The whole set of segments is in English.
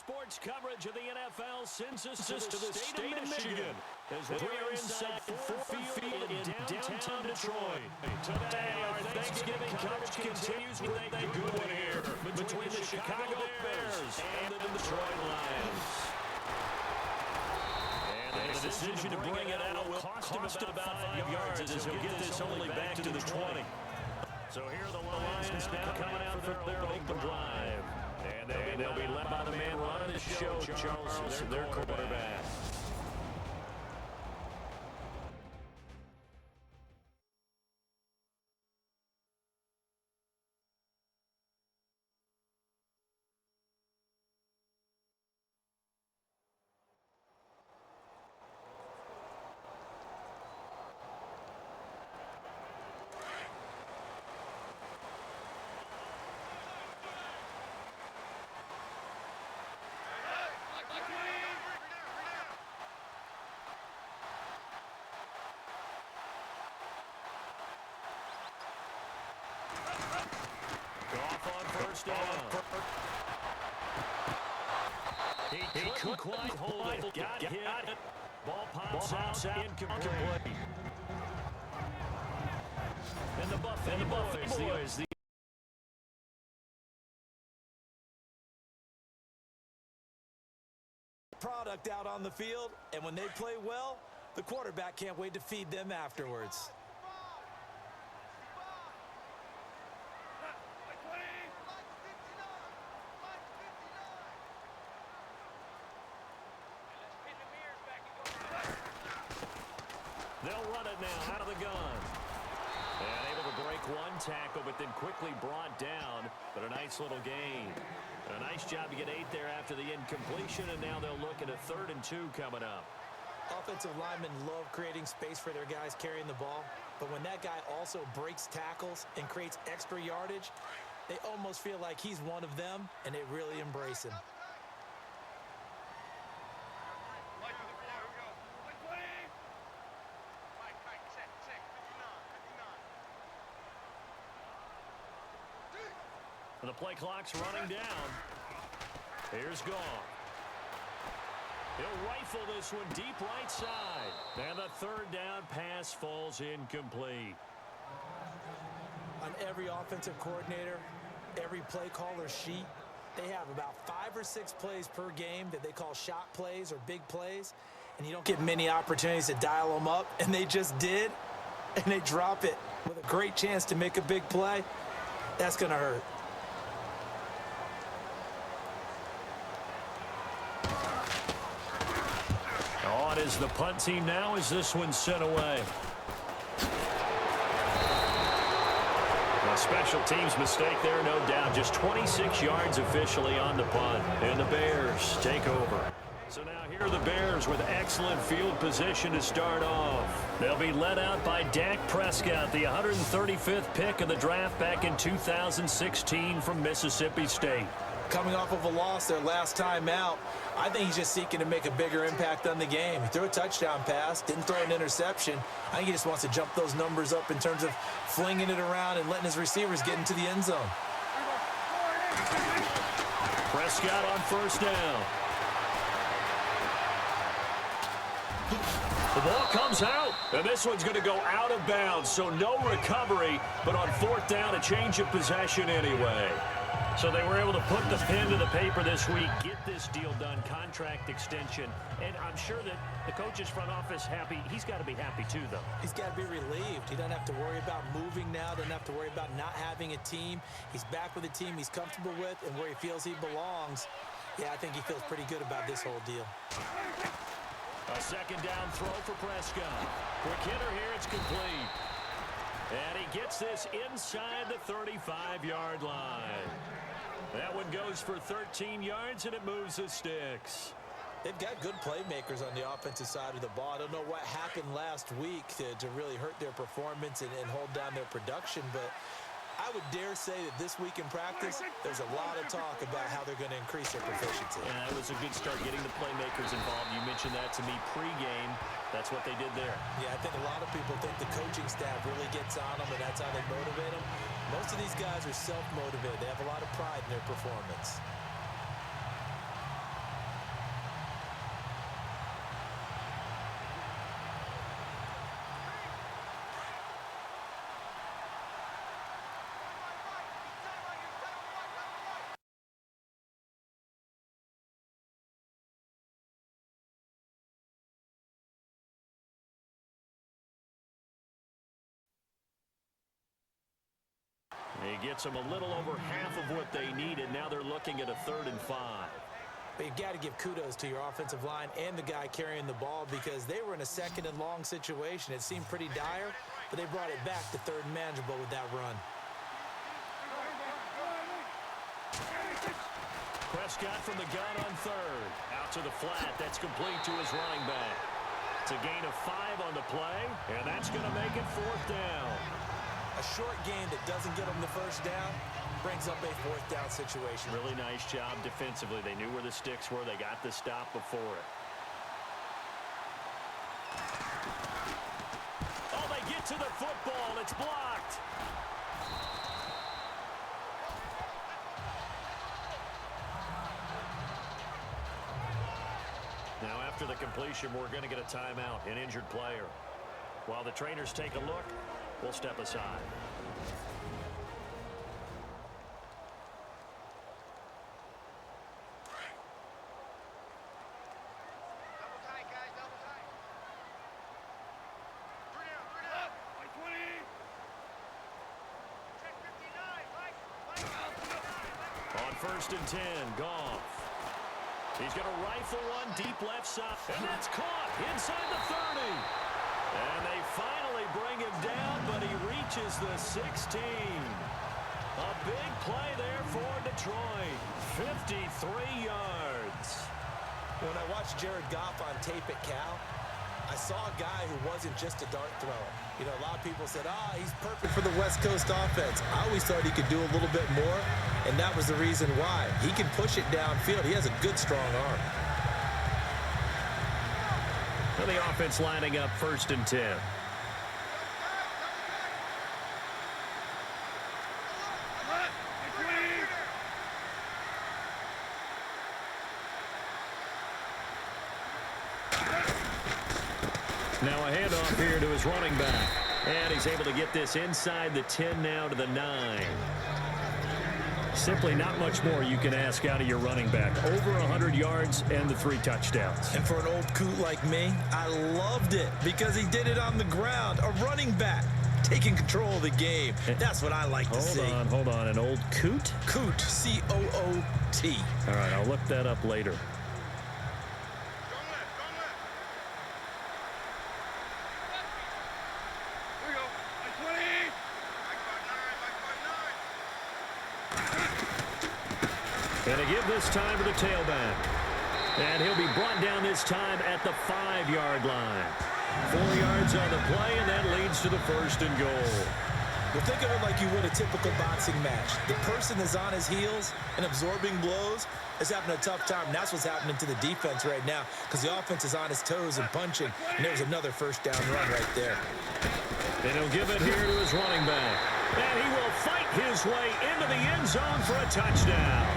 sports coverage of the NFL sends us to the state of Michigan as we are inside Ford Field in downtown Detroit. Today, our Thanksgiving coverage continues with a good one here between the Chicago Bears and the Detroit Lions. And the decision to bring it out will cost him about 5 yards as he'll get this only back to the 20. So here are the Lions now coming out for their open drive. And they'll be led by the man running the show, Charles, their quarterback. Down. He couldn't quite hold it. Got hit. Ball pops out. Incomplete. And the Buffalo boys. Product out on the field, and when they play well, the quarterback can't wait to feed them afterwards. They'll run it now out of the gun. And able to break one tackle, but then quickly brought down. But a nice little gain. A nice job to get 8 there after the incompletion, and now they'll look at a 3rd and 2 coming up. Offensive linemen love creating space for their guys carrying the ball. But when that guy also breaks tackles and creates extra yardage, they almost feel like he's one of them, and they really embrace him. The play clock's running down. Here's Goff. He'll rifle this one deep right side. And the 3rd down pass falls incomplete. On every offensive coordinator, every play caller sheet, they have about 5 or 6 plays per game that they call shot plays or big plays. And you don't get many opportunities to dial them up. And they just did. And they drop it with a great chance to make a big play. That's going to hurt. On is the punt team now as this one's sent away. A special teams mistake there, no doubt. Just 26 yards officially on the punt. And the Bears take over. So now here are the Bears with excellent field position to start off. They'll be led out by Dak Prescott, the 135th pick of the draft back in 2016 from Mississippi State. Coming off of a loss their last time out, I think he's just seeking to make a bigger impact on the game. He threw a touchdown pass, didn't throw an interception. I think he just wants to jump those numbers up in terms of flinging it around and letting his receivers get into the end zone. Prescott on 1st down. The ball comes out, and this one's going to go out of bounds, so no recovery, but on 4th down, a change of possession anyway. So they were able to put the pen to the paper this week, get this deal done, contract extension. And I'm sure that the coach's front office happy. He's got to be happy too, though. He's got to be relieved. He doesn't have to worry about moving now, doesn't have to worry about not having a team. He's back with a team he's comfortable with and where he feels he belongs. Yeah, I think he feels pretty good about this whole deal. A 2nd down throw for Prescott. Quick hitter here, it's complete. And he gets this inside the 35-yard line. That one goes for 13 yards, and it moves the sticks. They've got good playmakers on the offensive side of the ball. I don't know what happened last week to really hurt their performance and hold down their production, but I would dare say that this week in practice, there's a lot of talk about how they're going to increase their proficiency. Yeah, that was a good start getting the playmakers involved. You mentioned that to me pregame. That's what they did there. Yeah, I think a lot of people think the coaching staff really gets on them, and that's how they motivate them. Most of these guys are self-motivated. They have a lot of pride in their performance. He gets them a little over half of what they needed. Now they're looking at a 3rd and 5. But you've got to give kudos to your offensive line and the guy carrying the ball because they were in a 2nd and long situation. It seemed pretty dire, but they brought it back to 3rd and manageable with that run. Prescott from the gun on 3rd. Out to the flat. That's complete to his running back. It's a gain of 5 on the play, and that's going to make it 4th down. A short gain that doesn't get them the 1st down brings up a 4th down situation. Really nice job defensively. They knew where the sticks were. They got the stop before it. Oh, they get to the football. It's blocked. Now, after the completion, we're going to get a timeout, an injured player. While the trainers take a look, we'll step aside. Double tight, guys, double tight. 3 down, 3 down. Like 20. Check 59, Mike. On 1st and 10, Goff. He's going to rifle one deep left side. And that's caught inside the 30. And they finally bring him down, but he reaches the 16. A big play there for Detroit. 53 yards. When I watched Jared Goff on tape at Cal, I saw a guy who wasn't just a dart thrower. You know, a lot of people said, he's perfect for the West Coast offense. I always thought he could do a little bit more, and that was the reason why. He can push it downfield. He has a good, strong arm. And the offense lining up 1st and 10. Now a handoff here to his running back. And he's able to get this inside the 10 now to the 9. Simply not much more you can ask out of your running back. Over 100 yards and the 3 touchdowns. And for an old coot like me, I loved it because he did it on the ground. A running back taking control of the game. That's what I like to see. Hold on. An old coot? Coot, C-O-O-T. All right, I'll look that up later. And a give this time to the tailback. And he'll be brought down this time at the 5-yard line. 4 yards on the play, and that leads to the 1st and goal. Well, think of it like you would a typical boxing match. The person is on his heels and absorbing blows is having a tough time. And that's what's happening to the defense right now because the offense is on his toes and punching. And there's another 1st down run right there. And he'll give it here to his running back. And he will fight his way into the end zone for a touchdown.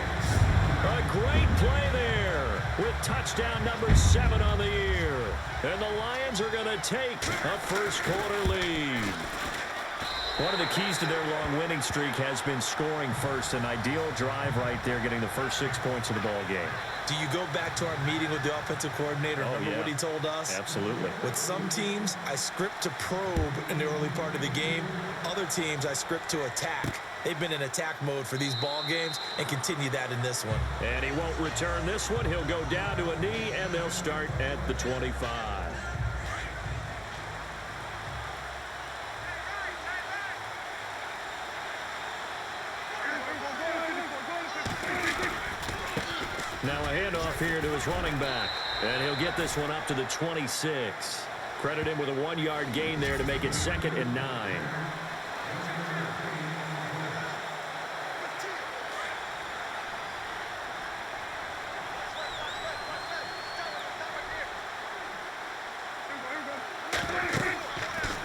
A great play there with touchdown number 7 on the year. And the Lions are going to take a 1st quarter lead. One of the keys to their long winning streak has been scoring first. An ideal drive right there, getting the first 6 points of the ball game. Do you go back to our meeting with the offensive coordinator? Remember what he told us? Absolutely. With some teams, I script to probe in the early part of the game. Other teams, I script to attack. They've been in attack mode for these ball games and continue that in this one. And he won't return this one. He'll go down to a knee, and they'll start at the 25. Now a handoff here to his running back. And he'll get this one up to the 26. Credit him with a 1-yard gain there to make it 2nd and 9.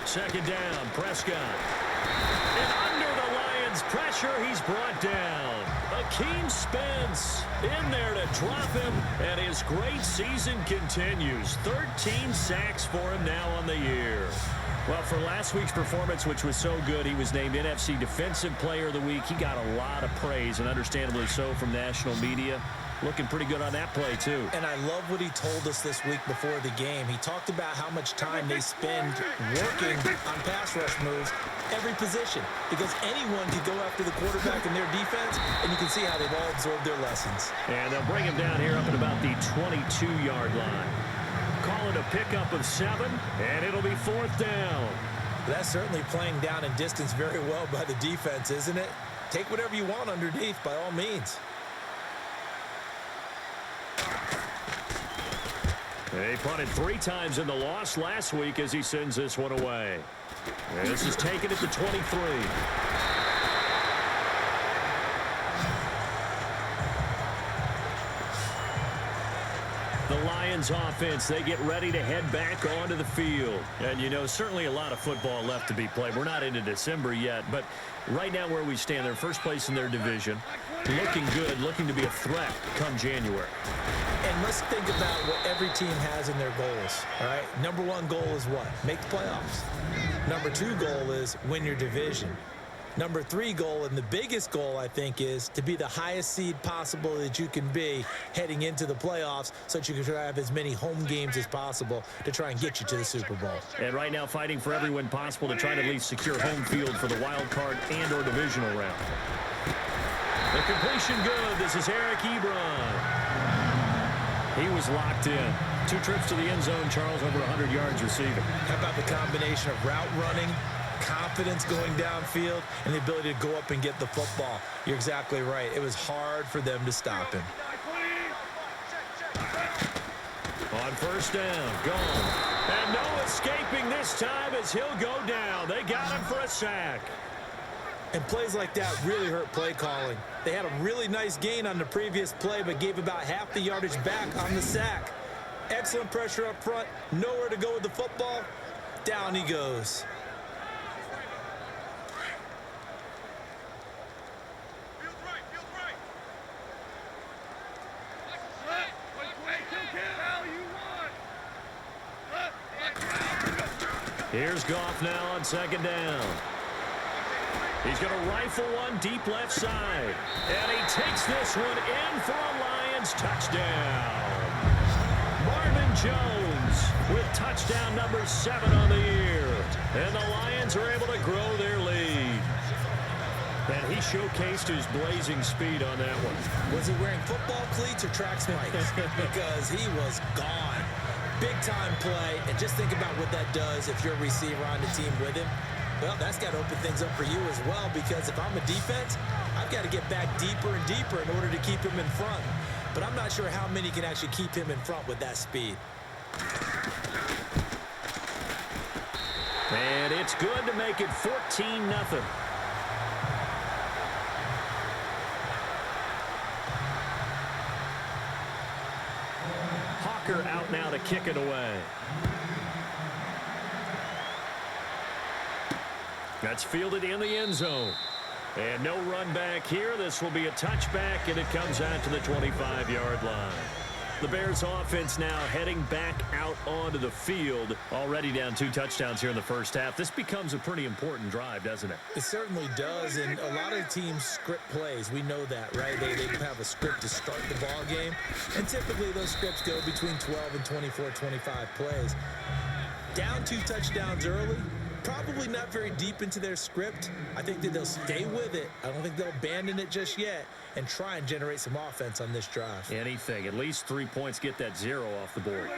Second down, Prescott. And under the Lions' pressure, he's brought down. Akeem Spence in there to drop him, and his great season continues. 13 sacks for him now on the year. Well, for last week's performance, which was so good, he was named NFC Defensive Player of the Week. He got a lot of praise, and understandably so, from national media. looking pretty good on that play, too. And I love what he told us this week before the game. He talked about how much time they spend working on pass rush moves, every position, because anyone could go after the quarterback in their defense, and you can see how they've all absorbed their lessons. And they'll bring him down here up at about the 22-yard line. Call it a pickup of 7, and it'll be 4th down. That's certainly playing down in distance very well by the defense, isn't it? Take whatever you want underneath, by all means. They punted 3 times in the loss last week as he sends this one away. And this is taken at the 23. The Lions offense, they get ready to head back onto the field. And, you know, certainly a lot of football left to be played. We're not into December yet, but right now where we stand, they're first place in their division. Looking good, looking to be a threat come January. And let's think about what every team has in their goals, all right? Number 1 goal is what? Make the playoffs. Number 2 goal is win your division. Number 3 goal, and the biggest goal, I think, is to be the highest seed possible that you can be heading into the playoffs so that you can try to have as many home games as possible to try and get you to the Super Bowl. And right now fighting for every win possible to try to at least secure home field for the wild card and or divisional round. The completion good. This is Eric Ebron. He was locked in. 2 trips to the end zone, Charles, over 100 yards receiving. How about the combination of route running, confidence going downfield, and the ability to go up and get the football? You're exactly right. It was hard for them to stop him. On 1st down, gone. And no escaping this time as he'll go down. They got him for a sack. And plays like that really hurt play calling. They had a really nice gain on the previous play, but gave about half the yardage back on the sack. Excellent pressure up front. Nowhere to go with the football. Down he goes. Here's Goff now on 2nd down. He's going to rifle one deep left side. And he takes this one in for a Lions touchdown. Marvin Jones with touchdown number 7 on the year. And the Lions are able to grow their lead. And he showcased his blazing speed on that one. Was he wearing football cleats or track spikes? Because he was gone. Big-time play. And just think about what that does if you're a receiver on the team with him. Well, that's got to open things up for you as well, because if I'm a defense, I've got to get back deeper and deeper in order to keep him in front. But I'm not sure how many can actually keep him in front with that speed. And it's good to make it 14-0. Hawker out now to kick it away. That's fielded in the end zone. And no run back here. This will be a touchback, and it comes out to the 25-yard line. The Bears offense now heading back out onto the field. Already down 2 touchdowns here in the first half. This becomes a pretty important drive, doesn't it? It certainly does, and a lot of teams script plays. We know that, right? They have a script to start the ball game, and typically those scripts go between 12 and 24, 25 plays. Down 2 touchdowns early. Probably not very deep into their script. I think that they'll stay with it. I don't think they'll abandon it just yet and try and generate some offense on this drive. Anything. At least 3 points, get that 0 off the board.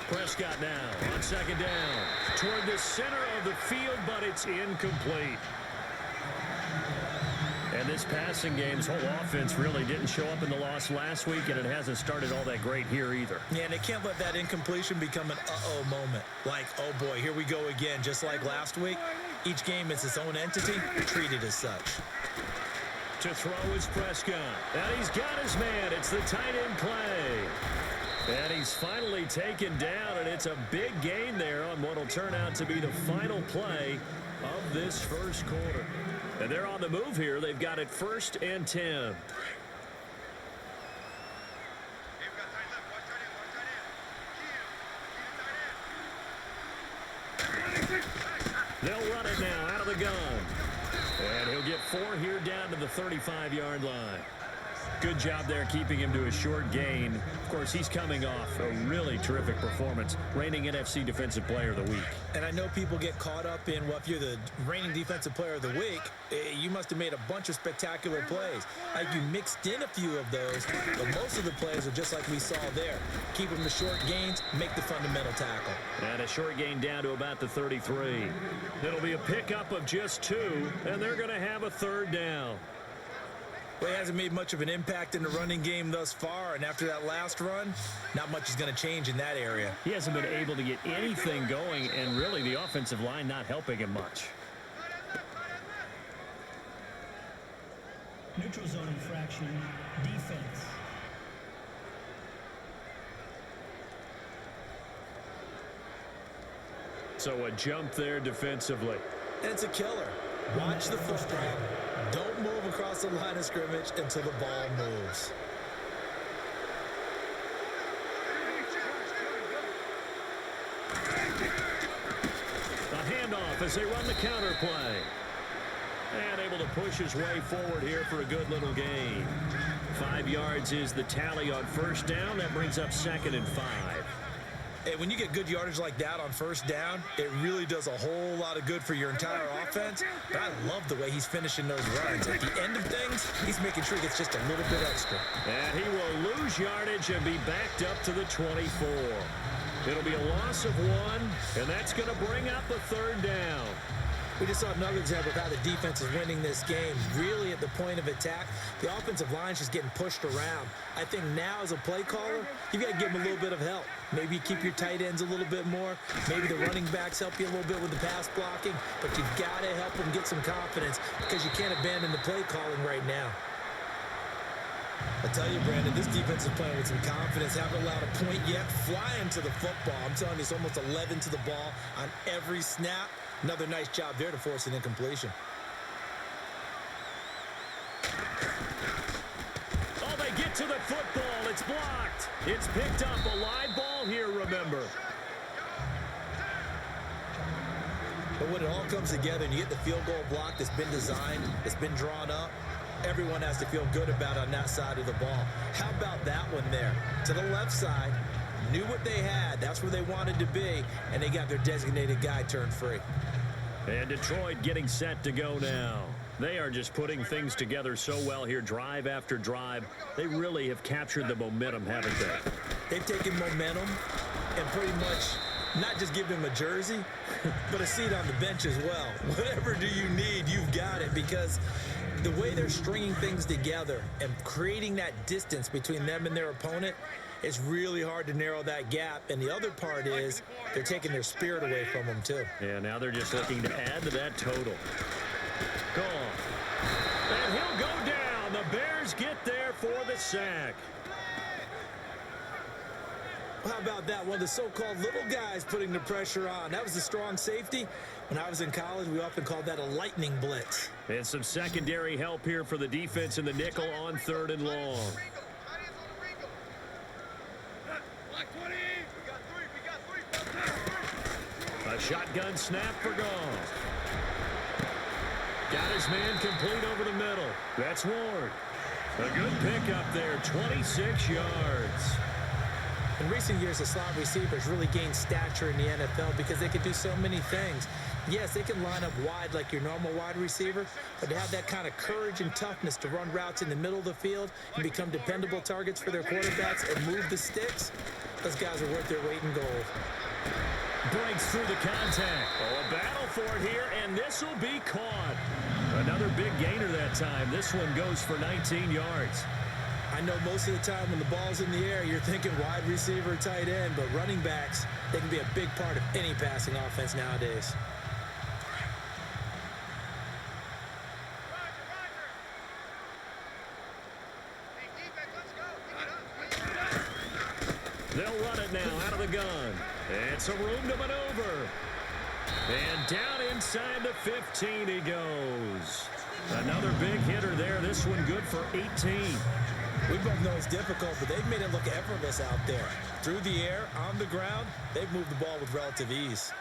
Prescott now on 2nd down. Toward the center of the field, but it's incomplete. And this passing game's whole offense really didn't show up in the loss last week, and it hasn't started all that great here either. Yeah, and they can't let that incompletion become an uh-oh moment. Like, oh boy, here we go again, just like last week. Each game is its own entity, treated as such. To throw is Prescott. And he's got his man. It's the tight end play. And he's finally taken down, and it's a big gain there on what will turn out to be the final play of this first quarter. And they're on the move here. They've got it 1st and 10. They'll run it now out of the gun. And he'll get 4 here down to the 35-yard line. Good job there keeping him to a short gain. Of course, he's coming off a really terrific performance, reigning NFC Defensive Player of the Week. And I know people get caught up in, well, if you're the reigning Defensive Player of the Week, you must have made a bunch of spectacular plays. Like you mixed in a few of those, but most of the plays are just like we saw there. Keep them to short gains, make the fundamental tackle. And a short gain down to about the 33. It'll be a pickup of just 2, and they're going to have a third down. Well, he hasn't made much of an impact in the running game thus far, and after that last run, not much is going to change in that area. He hasn't been able to get anything going, and really the offensive line not helping him much. Neutral zone infraction, defense. So a jump there defensively. And it's a killer. Watch the football. Don't move across the line of scrimmage until the ball moves. A handoff as they run the counter play. And able to push his way forward here for a good little gain. 5 yards is the tally on first down. That brings up 2nd and 5. Hey, when you get good yardage like that on first down, it really does a whole lot of good for your entire offense. But I love the way he's finishing those runs. At the end of things, he's making sure he gets just a little bit extra. And he will lose yardage and be backed up to the 24. It'll be a loss of 1, and that's going to bring up a third down. We just saw another example of how the defense is winning this game. Really at the point of attack, the offensive line's just getting pushed around. I think now as a play caller, you've got to give them a little bit of help. Maybe you keep your tight ends a little bit more. Maybe the running backs help you a little bit with the pass blocking. But you've got to help them get some confidence because you can't abandon the play calling right now. I tell you, Brandon, this defense is playing with some confidence. Haven't allowed a point yet. Flying to the football. I'm telling you, it's almost 11 to the ball on every snap. Another nice job there to force an incompletion. Oh, they get to the football. It's blocked. It's picked up. A live ball here, remember. But when it all comes together and you get the field goal block that's been designed, that's been drawn up, everyone has to feel good about on that side of the ball. How about that one there? To the left side, knew what they had. That's where they wanted to be, and they got their designated guy turned free. And Detroit getting set to go now. They are just putting things together so well here, drive after drive. They really have captured the momentum, haven't they? They've taken momentum and pretty much not just given him a jersey, but a seat on the bench as well. Whatever do you need, you've got it, because the way they're stringing things together and creating that distance between them and their opponent, it's really hard to narrow that gap. And the other part is they're taking their spirit away from them, too. Yeah, now they're just looking to add to that total. Gone. And he'll go down. The Bears get there for the sack. How about that? One of the so-called little guys putting the pressure on. That was the strong safety. When I was in college, we often called that a lightning blitz. And some secondary help here for the defense in the nickel on 3rd and long. A shotgun snap for Goff. Got his man complete over the middle. That's Ward. A good pickup there, 26 yards. In recent years, the slot receivers really gained stature in the NFL because they can do so many things. Yes, they can line up wide like your normal wide receiver, but to have that kind of courage and toughness to run routes in the middle of the field and become dependable targets for their quarterbacks and move the sticks, those guys are worth their weight in gold. Breaks through the contact. Oh, a battle for it here, and this will be caught. Another big gainer that time. This one goes for 19 yards. I know most of the time when the ball's in the air, you're thinking wide receiver, tight end, but running backs, they can be a big part of any passing offense nowadays. They'll run it now out of the gun. It's a room to maneuver. And down inside the 15 he goes. Another big hitter there. This one good for 18. We both know it's difficult, but they've made it look effortless out there. Through the air, on the ground, they've moved the ball with relative ease.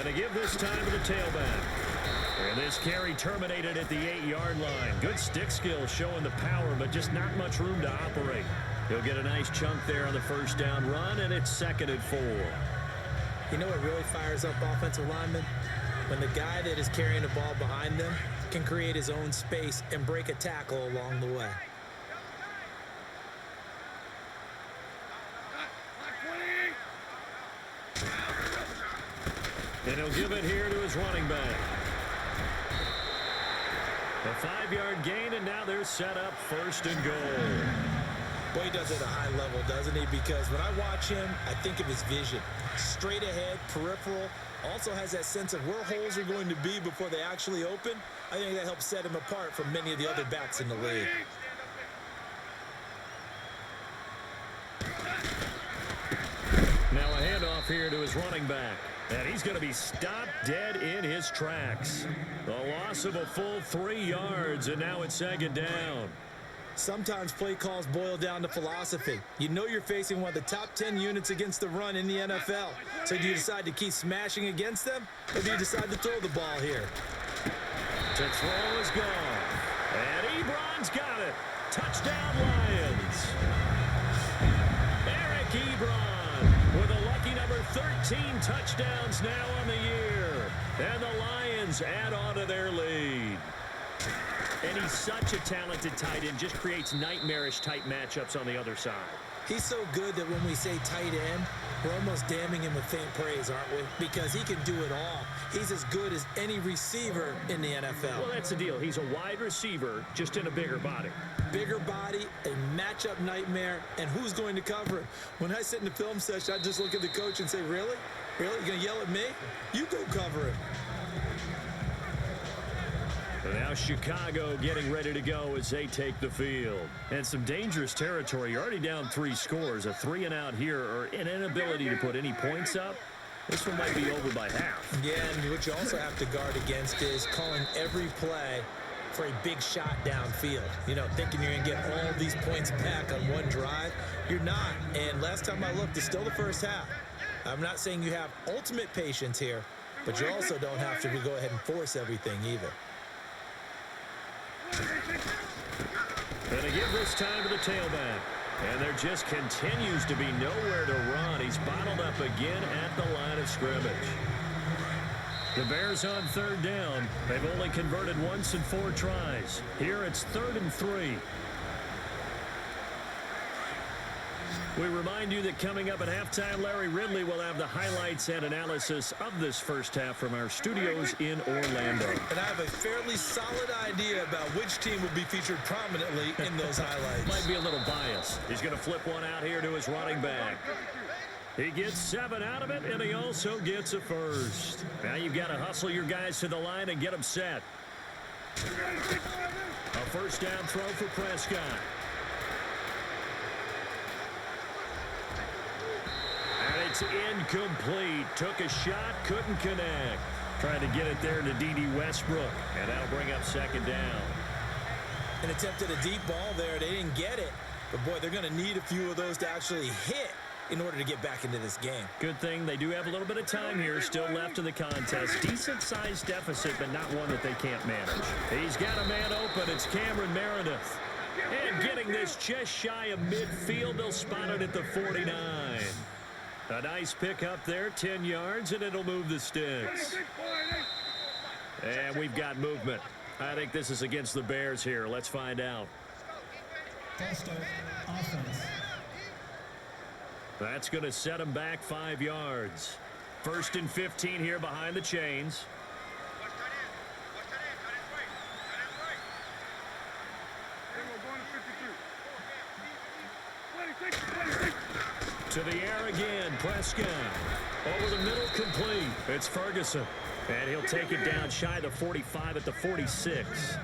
And they give this time to the tailback. And this carry terminated at the 8-yard line. Good stick skill showing the power, but just not much room to operate. He'll get a nice chunk there on the first down run, and it's 2nd and 4. You know what really fires up offensive linemen? When the guy that is carrying the ball behind them can create his own space and break a tackle along the way. And he'll give it here to his running back. A 5-yard gain, and now they're set up 1st and goal. Boy, he does it at a high level, doesn't he? Because when I watch him, I think of his vision. Straight ahead, peripheral, also has that sense of where holes are going to be before they actually open. I think that helps set him apart from many of the other backs in the league. Now a handoff here to his running back. And he's going to be stopped dead in his tracks. The loss of a full 3 yards, and now it's 2nd down. Sometimes play calls boil down to philosophy. You know you're facing one of the top 10 units against the run in the NFL. So do you decide to keep smashing against them, or do you decide to throw the ball here? To throw is gone. And Ebron's got it. Touchdown, Lions. Eric Ebron with a lucky number 13 touchdowns now on the year. And the Lions add on to their lead. And he's such a talented tight end, just creates nightmarish-type matchups on the other side. He's so good that when we say tight end, we're almost damning him with faint praise, aren't we? Because he can do it all. He's as good as any receiver in the NFL. Well, that's the deal. He's a wide receiver, just in a bigger body. Bigger body, a matchup nightmare, and who's going to cover him? When I sit in the film session, I just look at the coach and say, really? Really? You're going to yell at me? You go cover him. Now Chicago getting ready to go as they take the field. And some dangerous territory. You're already down 3 scores. A 3-and-out here, or an inability to put any points up. This one might be over by half. Yeah, and what you also have to guard against is calling every play for a big shot downfield. You know, thinking you're going to get all these points back on one drive. You're not. And last time I looked, it's still the first half. I'm not saying you have ultimate patience here, but you also don't have to go ahead and force everything either. And they give this time to the tailback. And there just continues to be nowhere to run. He's bottled up again at the line of scrimmage. The Bears on 3rd down. They've only converted once in 4 tries. Here it's 3rd and 3. We remind you that coming up at halftime, Larry Ridley will have the highlights and analysis of this first half from our studios in Orlando. And I have a fairly solid idea about which team will be featured prominently in those highlights. Might be a little biased. He's going to flip one out here to his running back. He gets 7 out of it, and he also gets a first. Now you've got to hustle your guys to the line and get them set. A first down throw for Prescott. And it's incomplete. Took a shot, couldn't connect. Trying to get it there to D.D. Westbrook, and that'll bring up 2nd down. An attempt at a deep ball there. They didn't get it. But, boy, they're going to need a few of those to actually hit in order to get back into this game. Good thing they do have a little bit of time here still left in the contest. Decent-sized deficit, but not one that they can't manage. He's got a man open. It's Cameron Meredith. And getting this just shy of midfield, they'll spot it at the 49. A nice pick up there, 10 yards, and it'll move the sticks. And we've got movement. I think this is against the Bears here. Let's find out. False start, offense. That's going to set them back 5 yards. 1st and 15 here behind the chains. To the air again, Prescott. Over the middle, complete. It's Ferguson. And he'll take it down shy of the 45 at the 46.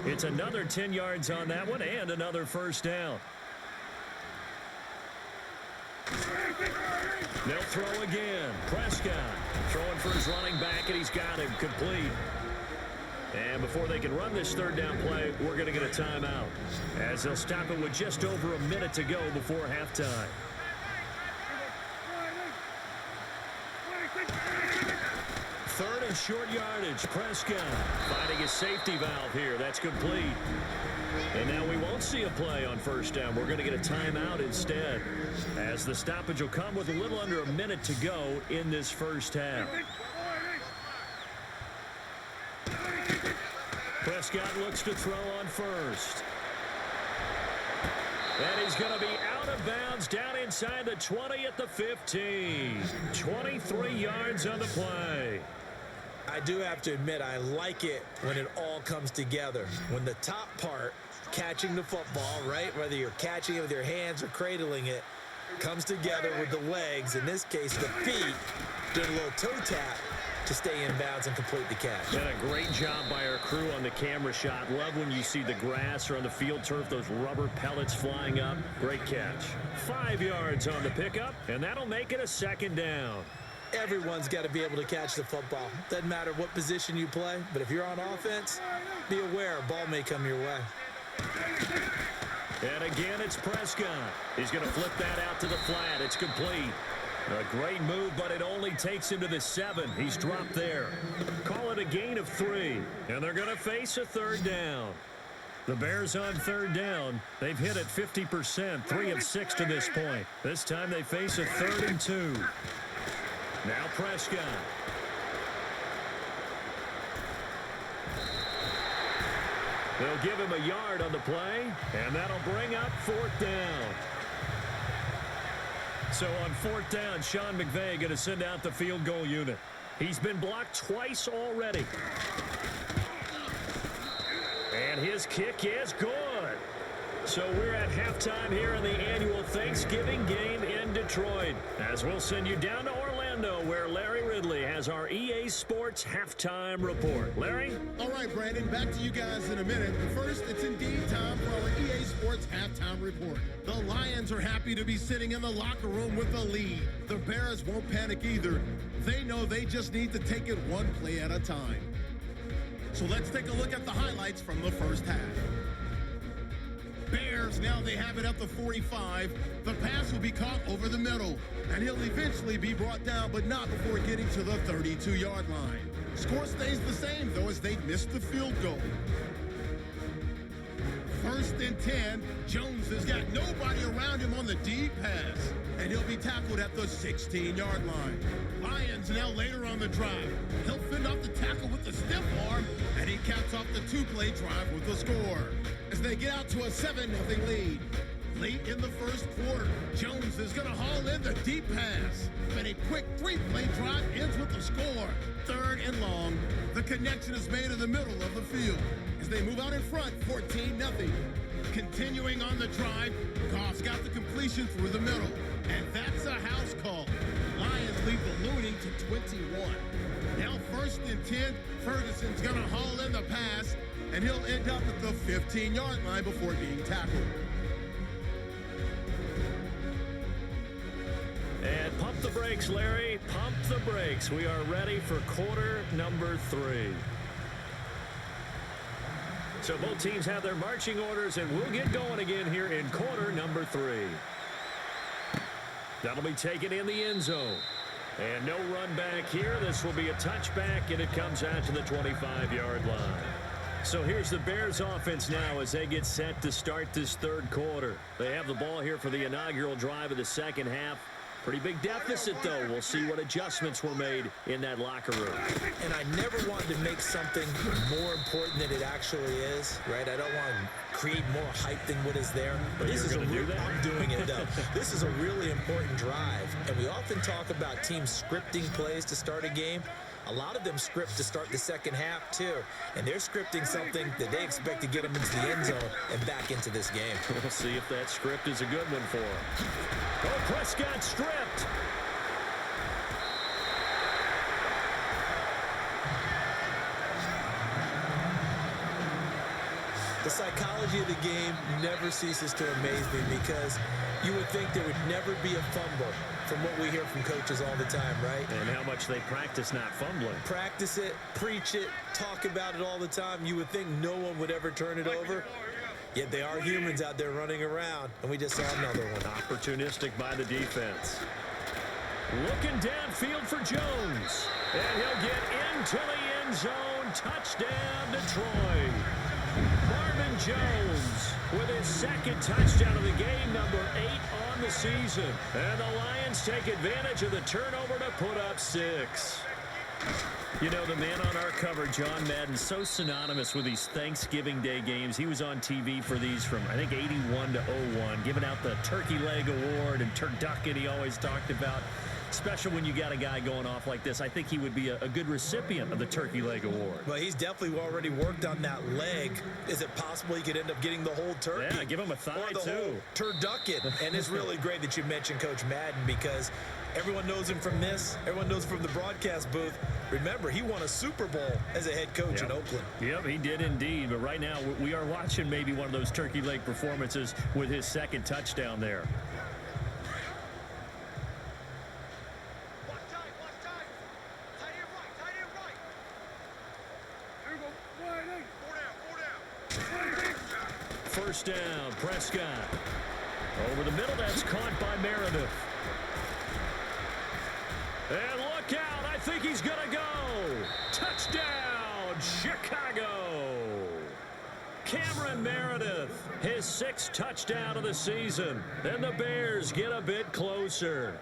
It's another 10 yards on that one and another first down. They'll throw again. Prescott throwing for his running back, and he's got him complete. And before they can run this 3rd down play, we're going to get a timeout, as they'll stop it with just over a minute to go before halftime. of short yardage. Prescott finding a safety valve here. That's complete. And now we won't see a play on first down. We're going to get a timeout instead, as the stoppage will come with a little under a minute to go in this first half. Prescott looks to throw on first. And he's going to be out of bounds down inside the 20 at the 15. 23 yards on the play. I do have to admit, I like it when it all comes together. When the top part, catching the football, right, whether you're catching it with your hands or cradling it, comes together with the legs, in this case the feet, doing a little toe tap to stay in bounds and complete the catch. And a great job by our crew on the camera shot. Love when you see the grass or on the field turf, those rubber pellets flying up. Great catch. 5 yards on the pickup, and that'll make it a second down. Everyone's got to be able to catch the football. Doesn't matter what position you play, but if you're on offense, be aware a ball may come your way. And again, it's Prescott. He's going to flip that out to the flat. It's complete. A great move, but it only takes him to the 7. He's dropped there. Call it a gain of 3. And they're going to face a third down. The Bears on third down. They've hit it 50%, 3 of 6 to this point. This time they face a 3rd and 2. Now Prescott. They'll give him a yard on the play, and that'll bring up 4th down. So on 4th down, Sean McVay going to send out the field goal unit. He's been blocked twice already. And his kick is good. So we're at halftime here in the annual Thanksgiving game in Detroit, as we'll send you down to Orlando, where Larry Ridley has our EA Sports halftime report. Larry? All right, Brandon, back to you guys in a minute. But first, it's indeed time for our EA Sports halftime report. The Lions are happy to be sitting in the locker room with the lead. The Bears won't panic either. They know they just need to take it one play at a time. So let's take a look at the highlights from the first half. Bears, now they have it at the 45. The pass will be caught over the middle, and he'll eventually be brought down, but not before getting to the 32-yard line. Score stays the same, though, as they missed the field goal. 1st and 10. Jones has got nobody around him on the deep pass, and he'll be tackled at the 16-yard line. Lions now later on the drive. He'll fend off the tackle with the stiff arm, and he caps off the 2-play drive with the score, as they get out to a 7-0 lead. Late in the first quarter, Jones is going to haul in the deep pass, and a quick 3-play drive ends with the score. 3rd and long. The connection is made in the middle of the field as they move out in front, 14-0. Continuing on the drive, Goff's got the completion through the middle, and that's a house call. Lions lead ballooning to 21. Now 1st and 10, Ferguson's going to haul in the pass, and he'll end up at the 15-yard line before being tackled. And pump the brakes, Larry. Pump the brakes. We are ready for quarter number 3. So both teams have their marching orders, and we'll get going again here in quarter number 3. That'll be taken in the end zone. And no run back here. This will be a touchback, and it comes out to the 25-yard line. So here's the Bears offense now as they get set to start this third quarter. They have the ball here for the inaugural drive of the second half. Pretty big deficit, though. We'll see what adjustments were made in that locker room. And I never wanted to make something more important than it actually is, right? I don't want to create more hype than what is there. But this you're is going to do that? I'm doing it, though. This is a really important drive. And we often talk about teams scripting plays to start a game. A lot of them script to start the second half, too. And they're scripting something that they expect to get them into the end zone and back into this game. We'll see if that script is a good one for them. Oh, Prescott stripped. The psychology of the game never ceases to amaze me because you would think there would never be a fumble from what we hear from coaches all the time, right? And how much they practice not fumbling. Practice it, preach it, talk about it all the time. You would think no one would ever turn it over. Yet they are humans out there running around, and we just saw another one. Opportunistic by the defense. Looking downfield for Jones. And he'll get into the end zone. Touchdown, Detroit. Marvin Jones with his second touchdown of the game, number 8 on the season. And the Lions take advantage of the turnover to put up 6. You know, the man on our cover, John Madden, so synonymous with these Thanksgiving Day games. He was on TV for these from, I think, 81 to 01, giving out the Turkey Leg Award and turducken he always talked about. Special when you got a guy going off like this. I think he would be a good recipient of the Turkey Leg Award. Well, he's definitely already worked on that leg. Is it possible he could end up getting the whole turkey? Yeah, give him a thigh, or the too. Whole turducken. And it's really great that you mentioned Coach Madden, because everyone knows him from this. Everyone knows him from the broadcast booth. Remember, he won a Super Bowl as a head coach in Oakland. Yep, he did indeed. But right now, we are watching maybe one of those turkey leg performances with his second touchdown there. First down, Prescott. Over the middle, that's caught by Meredith. And look out, I think he's going to go. Touchdown, Chicago. Cameron Meredith, his 6th touchdown of the season. And the Bears get a bit closer.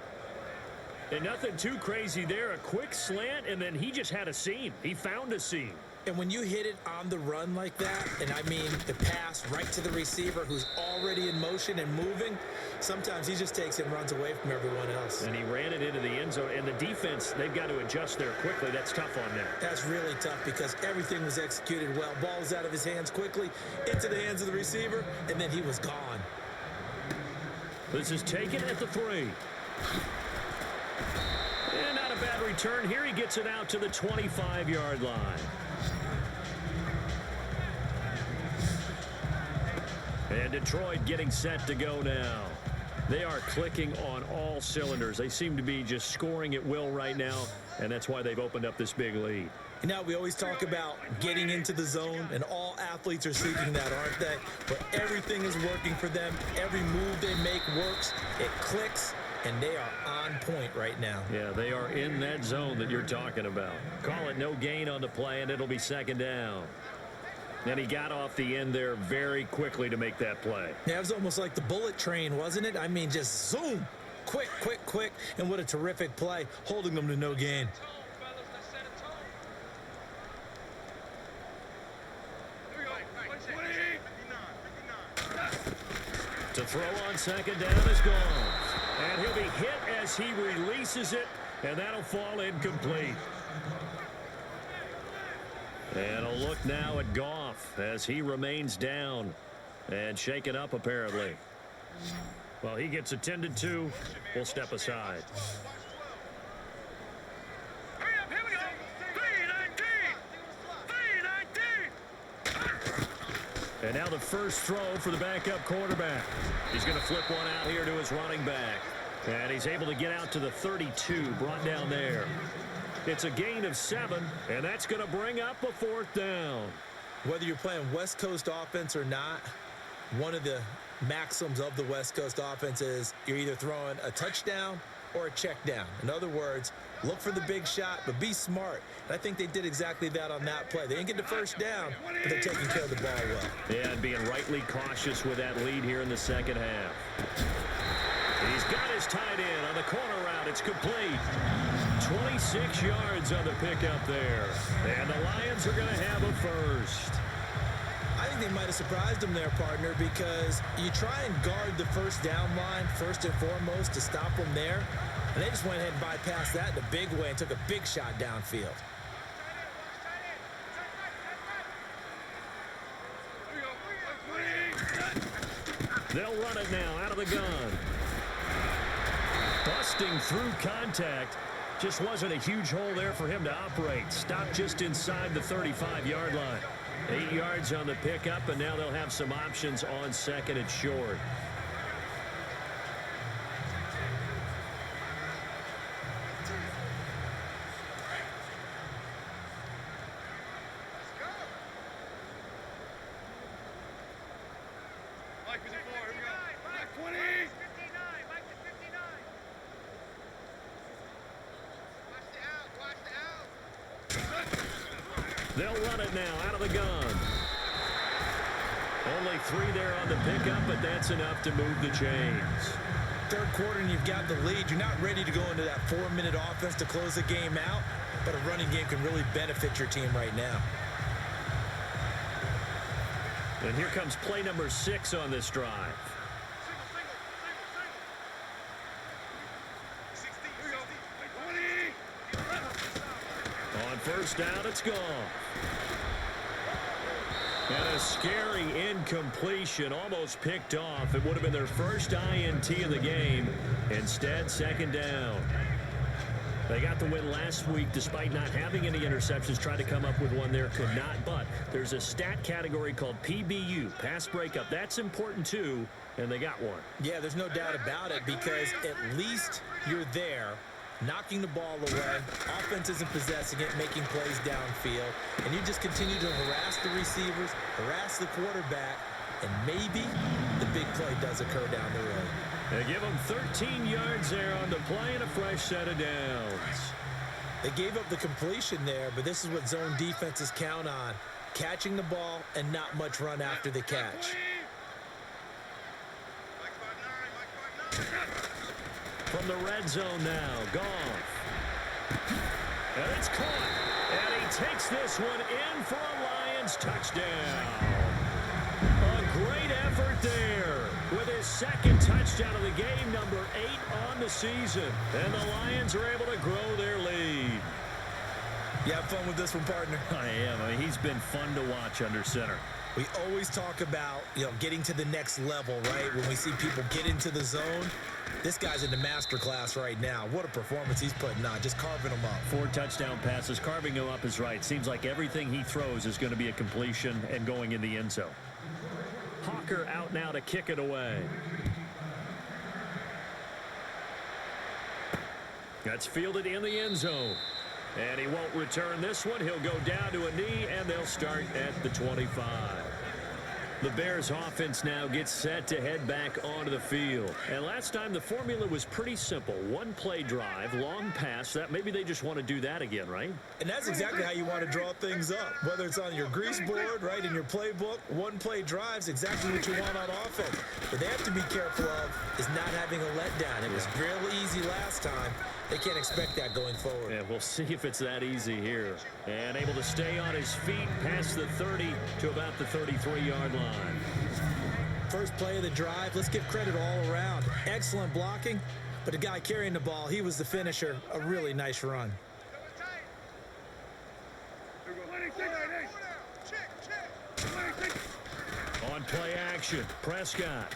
And nothing too crazy there. A quick slant, and then he just had a seam. He found a seam. And when you hit it on the run like that, and I mean the pass right to the receiver who's already in motion and moving, sometimes he just takes it and runs away from everyone else. And he ran it into the end zone. And the defense, they've got to adjust there quickly. That's tough on them. That's really tough because everything was executed well. Ball was out of his hands quickly, into the hands of the receiver, and then he was gone. This is taken at the 3. And not a bad return. Here he gets it out to the 25-yard line. And Detroit getting set to go now. They are clicking on all cylinders. They seem to be just scoring at will right now, and that's why they've opened up this big lead. You know, we always talk about getting into the zone, and all athletes are seeking that, aren't they? Where everything is working for them. Every move they make works. It clicks, and they are on point right now. Yeah, they are in that zone that you're talking about. Call it no gain on the play, and it'll be second down. And he got off the end there very quickly to make that play. Yeah, it was almost like the bullet train, wasn't it? I mean, just zoom. Quick, quick, quick. And what a terrific play, holding them to no gain. To throw on second down is gone. And he'll be hit as he releases it, and that'll fall incomplete. And a look now at Goff as he remains down and shaken up apparently. Well, he gets attended to. We'll step aside. And now the first throw for the backup quarterback. He's going to flip one out here to his running back. And he's able to get out to the 32, brought down there. It's a gain of 7, and that's going to bring up a 4th down. Whether you're playing West Coast offense or not, one of the maxims of the West Coast offense is you're either throwing a touchdown or a check down. In other words, look for the big shot, but be smart. And I think they did exactly that on that play. They didn't get the first down, but they're taking care of the ball well. Yeah, and being rightly cautious with that lead here in the second half. He's got his tight end on the corner route. It's complete. 26 yards on the pickup there. And the Lions are going to have a first. I think they might have surprised him there, partner, because you try and guard the first down line first and foremost to stop them there. And they just went ahead and bypassed that in a big way and took a big shot downfield. They'll run it now out of the gun. Busting through contact. Just wasn't a huge hole there for him to operate. Stopped just inside the 35-yard line. 8 yards on the pickup, and now they'll have some options on second and short. They'll run it now out of the gun. Only 3 there on the pickup, but that's enough to move the chains. Third quarter and you've got the lead. You're not ready to go into that 4-minute offense to close the game out, but a running game can really benefit your team right now. And here comes play number 6 on this drive. On first down, it's gone. And a scary incompletion, almost picked off. It would have been their first INT of the game. Instead, second down. They got the win last week despite not having any interceptions. Tried to come up with one there, could not. But there's a stat category called PBU, pass breakup. That's important too, and they got one. Yeah, there's no doubt about it because at least you're there, knocking the ball away. Offense isn't possessing it, making plays downfield. And you just continue to harass the receivers, harass the quarterback, and maybe the big play does occur down the road. They give them 13 yards there on the play and a fresh set of downs. They gave up the completion there, but this is what zone defenses count on. Catching the ball and not much run after the catch. From the red zone now, Goff. And it's caught. And he takes this one in for a Lions touchdown. A great effort there with his second touchdown of the game, number 8 on the season. And the Lions are able to grow their lead. You have fun with this one, partner? I am. I mean, he's been fun to watch under center. We always talk about, getting to the next level, right? When we see people get into the zone, this guy's in the master class right now. What a performance he's putting on, just carving them up. 4 touchdown passes. Carving him up is right. Seems like everything he throws is going to be a completion and going in the end zone. Hawker out now to kick it away. That's fielded in the end zone. And he won't return this one. He'll go down to a knee, and they'll start at the 25. The Bears offense now gets set to head back onto the field. And last time the formula was pretty simple. 1-play drive, long pass. That maybe they just want to do that again, right? And that's exactly how you want to draw things up. Whether it's on your grease board, right, in your playbook, 1-play drive's exactly what you want on offense. What they have to be careful of is not having a letdown. It was real easy last time. They can't expect that going forward. Yeah, we'll see if it's that easy here. And able to stay on his feet past the 30 to about the 33-yard line. First play of the drive, let's give credit all around. Excellent blocking, but the guy carrying the ball, he was the finisher. A really nice run. On play action, Prescott.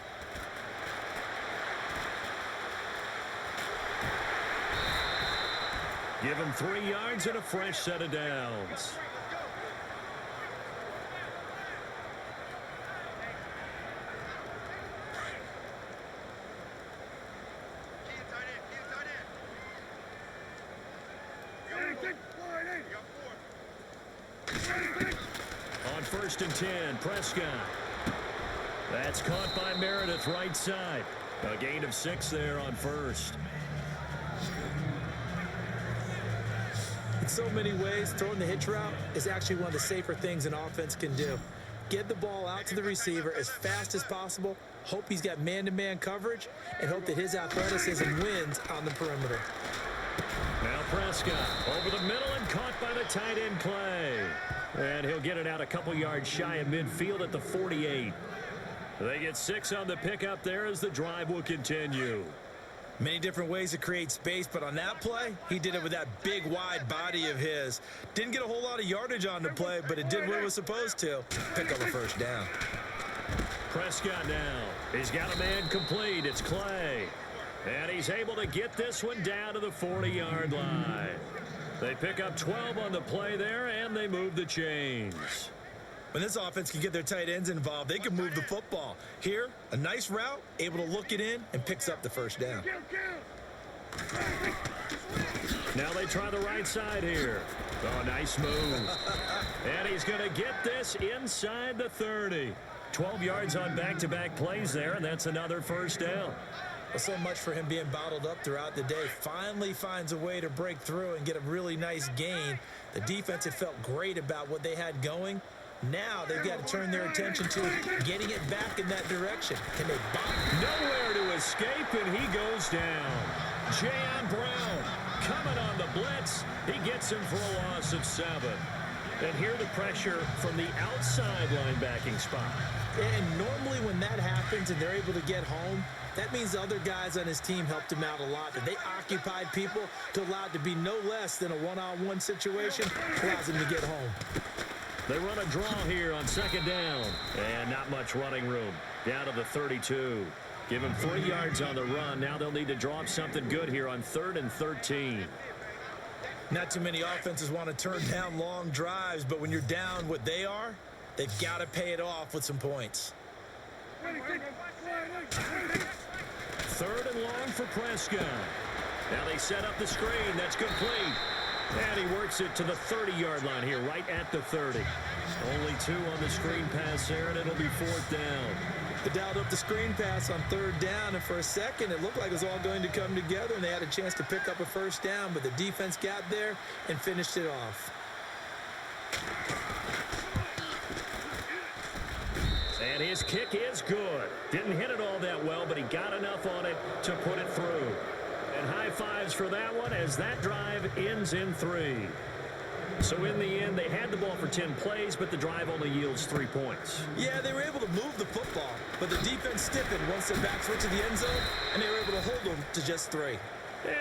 Give him 3 yards and a fresh set of downs. On 1st and 10, Prescott. That's caught by Meredith, right side. A gain of 6 there on first. In so many ways, throwing the hitch route is actually one of the safer things an offense can do. Get the ball out to the receiver as fast as possible, hope he's got man-to-man coverage, and hope that his athleticism wins on the perimeter. Now Prescott over the middle and caught by the tight end Clay. And he'll get it out a couple yards shy of midfield at the 48. They get 6 on the pickup there as the drive will continue. Many different ways to create space, but on that play, he did it with that big, wide body of his. Didn't get a whole lot of yardage on the play, but it did what it was supposed to. Pick up a first down. Prescott now. He's got a man complete. It's Clay. And he's able to get this one down to the 40-yard line. They pick up 12 on the play there, and they move the chains. When this offense can get their tight ends involved, they can move the football. Here, a nice route, able to look it in, and picks up the first down. Now they try the right side here. Oh, nice move. And he's going to get this inside the 30. 12 yards on back-to-back plays there, and that's another first down. Well, so much for him being bottled up throughout the day. Finally finds a way to break through and get a really nice gain. The defense had felt great about what they had going. Now they've got to turn their attention to getting it back in that direction. Can they bomb? Nowhere to escape, and he goes down. Jayon Brown coming on the blitz. He gets him for a loss of 7. And here the pressure from the outside linebacking spot. And normally when that happens and they're able to get home, that means the other guys on his team helped him out a lot. That they occupied people to allow it to be no less than a one-on-one situation, allows him to get home. They run a draw here on 2nd down. And not much running room. Down to the 32. Give him 3 yards on the run. Now they'll need to draw up something good here on 3rd and 13. Not too many offenses want to turn down long drives, but when you're down what they are, they've got to pay it off with some points. 3rd and long for Prescott. Now they set up the screen. That's complete. And he works it to the 30-yard line here, right at the 30. Only 2 on the screen pass there, and it'll be 4th down. They dialed up the screen pass on 3rd down, and for a second it looked like it was all going to come together, and they had a chance to pick up a 1st down, but the defense got there and finished it off. And his kick is good. Didn't hit it all that well, but he got enough on it to put it through. And high fives for that one as that drive ends in 3. So in the end, they had the ball for 10 plays, but the drive only yields 3 points. Yeah, they were able to move the football, but the defense stiffened once their backs went to the end zone, and they were able to hold them to just 3.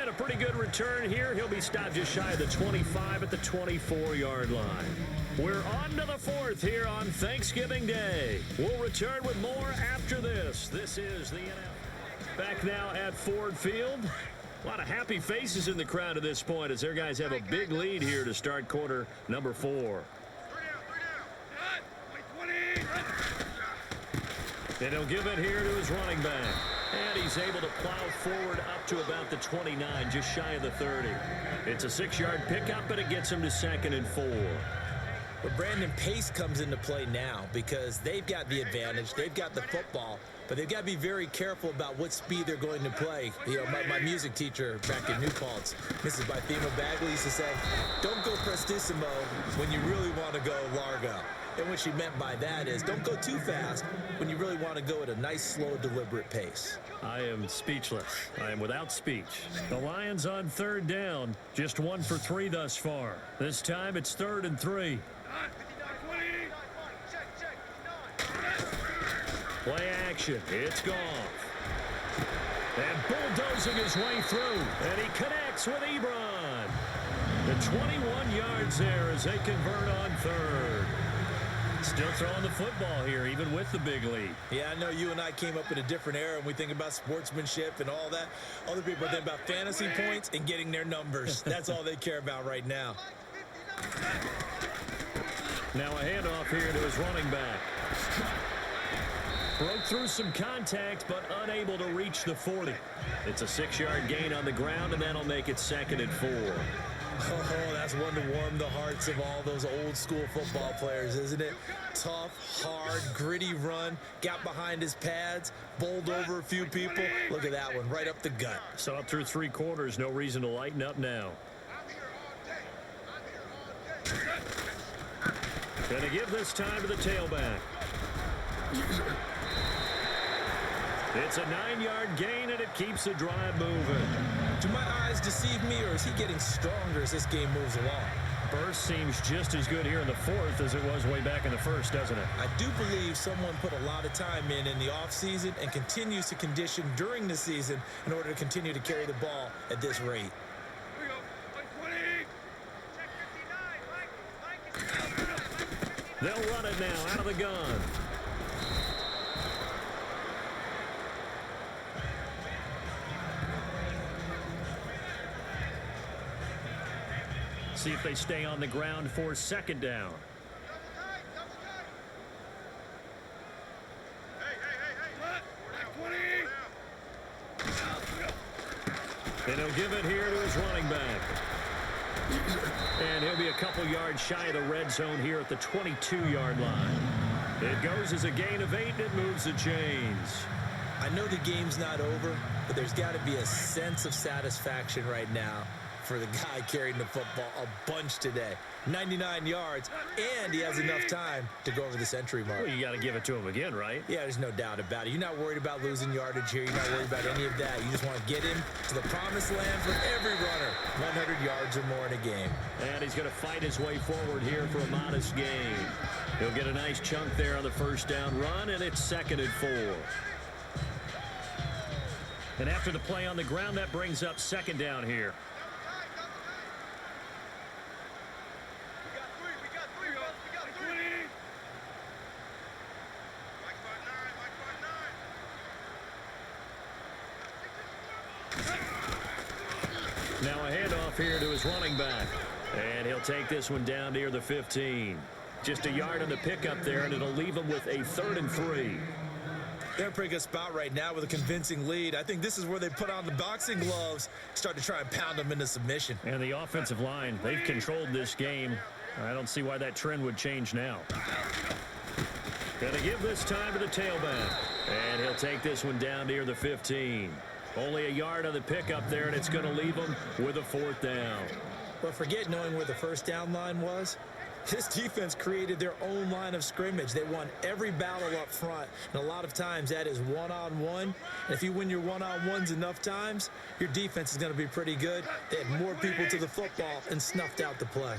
And a pretty good return here. He'll be stopped just shy of the 25 at the 24-yard line. We're on to the 4th here on Thanksgiving Day. We'll return with more after this. This is the NFL. Back now at Ford Field. A lot of happy faces in the crowd at this point as their guys have a big lead here to start quarter number 4. And he'll give it here to his running back. And he's able to plow forward up to about the 29, just shy of the 30. It's a 6-yard pickup, but it gets him to 2nd and 4. But Brandon, pace comes into play now because they've got the advantage. They've got the football, but they've got to be very careful about what speed they're going to play. You know, my music teacher back in New Paltz, Mrs. Bythema Bagley, used to say, don't go prestissimo when you really want to go largo. And what she meant by that is don't go too fast when you really want to go at a nice, slow, deliberate pace. I am speechless. I am without speech. The Lions on 3rd down. Just 1 for 3 thus far. This time it's 3rd and 3. Play action. It's Goff. And bulldozing his way through. And he connects with Ebron. The 21 yards there as they convert on 3rd. Still throwing the football here, even with the big lead. Yeah, I know you and I came up in a different era, and we think about sportsmanship and all that. Other people think about fantasy points and getting their numbers. That's all they care about right now. Now a handoff here to his running back. Broke through some contact, but unable to reach the 40. It's a 6-yard gain on the ground, and that'll make it 2nd and 4. Oh, that's one to warm the hearts of all those old school football players, isn't it? Tough, hard, gritty run, got behind his pads, bowled over a few people. Look at that one, right up the gut. So up through 3 quarters, no reason to lighten up now. Gonna give this time to the tailback. It's a 9-yard gain, and it keeps the drive moving. Do my eyes deceive me, or is he getting stronger as this game moves along? Burst seems just as good here in the 4th as it was way back in the 1st, doesn't it? I do believe someone put a lot of time in the offseason and continues to condition during the season in order to continue to carry the ball at this rate. They'll run it now out of the gun. See if they stay on the ground for 2nd down. And he'll give it here to his running back. And he'll be a couple yards shy of the red zone here at the 22-yard line. It goes as a gain of 8, and it moves the chains. I know the game's not over, but there's got to be a sense of satisfaction right now for the guy carrying the football a bunch today. 99 yards, and he has enough time to go over the century mark. Well, you got to give it to him again, right? Yeah, there's no doubt about it. You're not worried about losing yardage here. You're not worried about any of that. You just want to get him to the promised land for every runner. 100 yards or more in a game. And he's going to fight his way forward here for a modest gain. He'll get a nice chunk there on the first down run, and it's 2nd and 4. And after the play on the ground, that brings up 2nd down here. Now a handoff here to his running back. And he'll take this one down near the 15. Just a yard on the pickup there, and it'll leave him with a 3rd and 3. They're in a pretty good spot right now with a convincing lead. I think this is where they put on the boxing gloves, start to try and pound them into submission. And the offensive line, they've controlled this game. I don't see why that trend would change now. Gonna give this time to the tailback. And he'll take this one down near the 15. Only a yard on the pickup there, and it's going to leave him with a 4th down. But forget knowing where the first down line was. This defense created their own line of scrimmage. They won every battle up front, and a lot of times that is one-on-one. And if you win your one-on-ones enough times, your defense is going to be pretty good. They had more people to the football and snuffed out the play.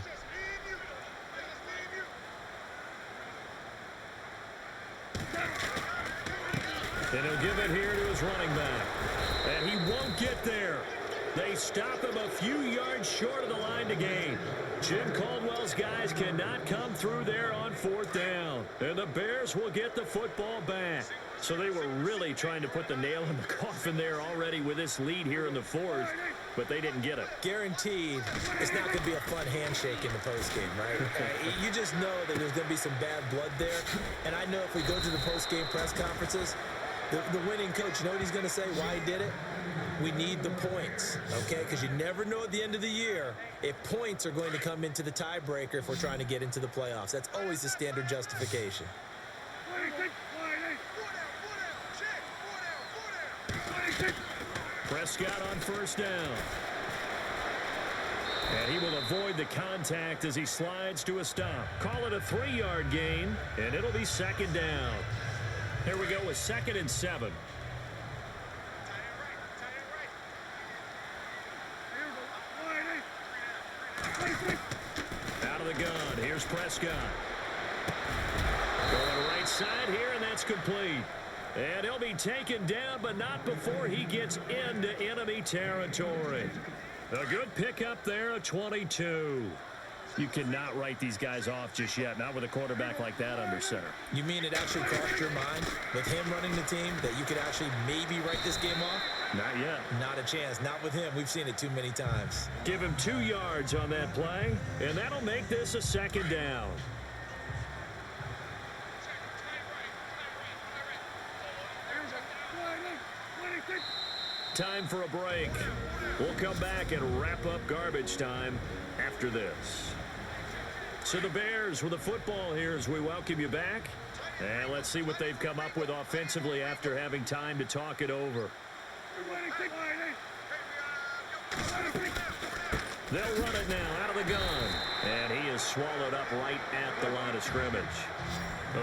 And he'll give it here to his running back. And he won't get there. They stop him a few yards short of the line to gain. Jim Caldwell's guys cannot come through there on 4th down. And the Bears will get the football back. So they were really trying to put the nail in the coffin there already with this lead here in the 4th. But they didn't get it. Guaranteed, it's not going to be a fun handshake in the postgame, right? You just know that there's going to be some bad blood there. And I know if we go to the postgame press conferences, the winning coach, you know what he's going to say, why he did it? We need the points, okay? Because you never know at the end of the year if points are going to come into the tiebreaker if we're trying to get into the playoffs. That's always the standard justification. Prescott on 1st down. And he will avoid the contact as he slides to a stop. Call it a 3-yard gain, and it'll be 2nd down. Here we go with 2nd and 7. Out of the gun. Here's Prescott. Going right side here, and that's complete. And he'll be taken down, but not before he gets into enemy territory. A good pickup there, a 22. You cannot write these guys off just yet, not with a quarterback like that under center. You mean it actually crossed your mind with him running the team that you could actually maybe write this game off? Not yet. Not a chance. Not with him. We've seen it too many times. Give him 2 yards on that play, and that'll make this a 2nd down. Time for a break. We'll come back and wrap up garbage time after this. So the Bears with the football here as we welcome you back. And let's see what they've come up with offensively after having time to talk it over. They'll run it now out of the gun. And he is swallowed up right at the line of scrimmage.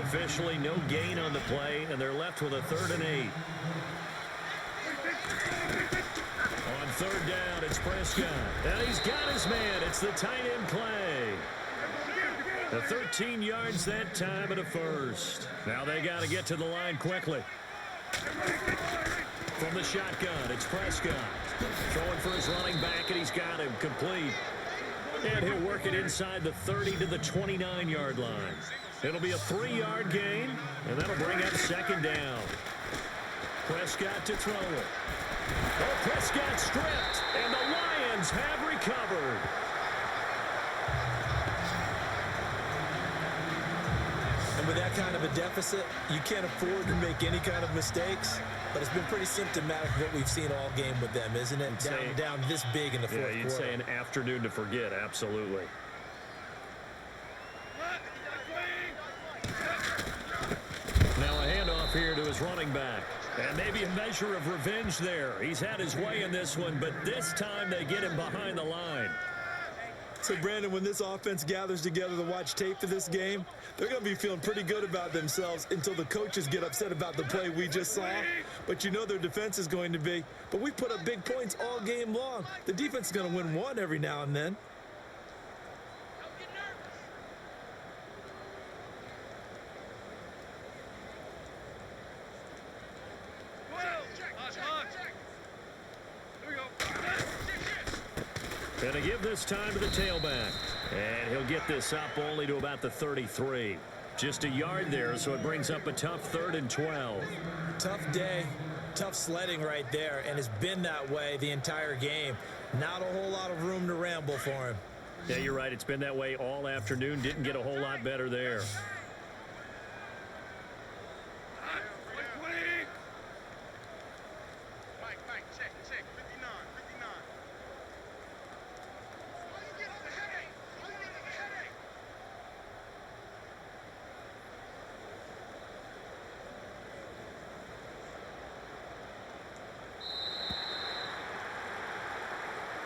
Officially no gain on the play, and they're left with a 3rd and 8. On 3rd down, it's Prescott. And he's got his man. It's the tight end play. The 13 yards that time and a 1st. Now they got to get to the line quickly. From the shotgun, it's Prescott. Throwing for his running back, and he's got him complete. And he'll work it inside the 30 to the 29-yard line. It'll be a 3-yard gain, and that'll bring up 2nd down. Prescott to throw it. Oh, Prescott stripped, and the Lions have recovered. And with that kind of a deficit, you can't afford to make any kind of mistakes. But it's been pretty symptomatic of what we've seen all game with them, isn't it? Down this big in the 4th quarter. Yeah, you'd say an afternoon to forget, absolutely. Now a handoff here to his running back. And maybe a measure of revenge there. He's had his way in this one, but this time they get him behind the line. So, Brandon, when this offense gathers together to watch tape for this game, they're going to be feeling pretty good about themselves until the coaches get upset about the play we just saw. But you know their defense is going to be. But we put up big points all game long. The defense is going to win one every now and then. Going to give this time to the tailback. And he'll get this up only to about the 33. Just a yard there, so it brings up a tough 3rd and 12. Tough day, tough sledding right there, and it's been that way the entire game. Not a whole lot of room to ramble for him. Yeah, you're right. It's been that way all afternoon. Didn't get a whole lot better there.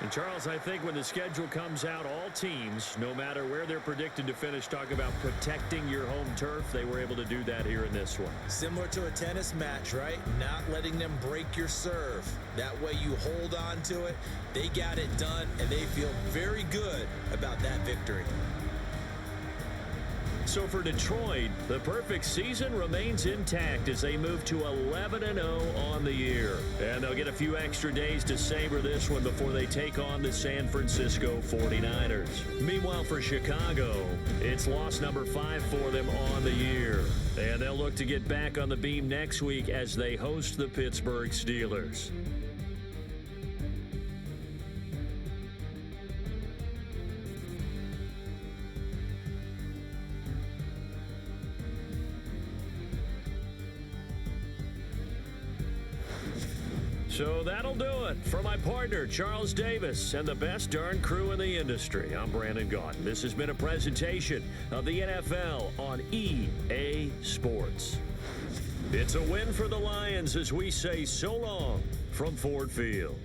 And Charles, I think when the schedule comes out, all teams, no matter where they're predicted to finish, talk about protecting your home turf. They were able to do that here in this one. Similar to a tennis match, right? Not letting them break your serve. That way you hold on to it. They got it done, and they feel very good about that victory. So for Detroit, the perfect season remains intact as they move to 11-0 on the year. And they'll get a few extra days to savor this one before they take on the San Francisco 49ers. Meanwhile, for Chicago, it's loss number 5 for them on the year. And they'll look to get back on the beam next week as they host the Pittsburgh Steelers. So that'll do it. For my partner, Charles Davis, and the best darn crew in the industry, I'm Brandon Gaudin. This has been a presentation of the NFL on EA Sports. It's a win for the Lions as we say so long from Ford Field.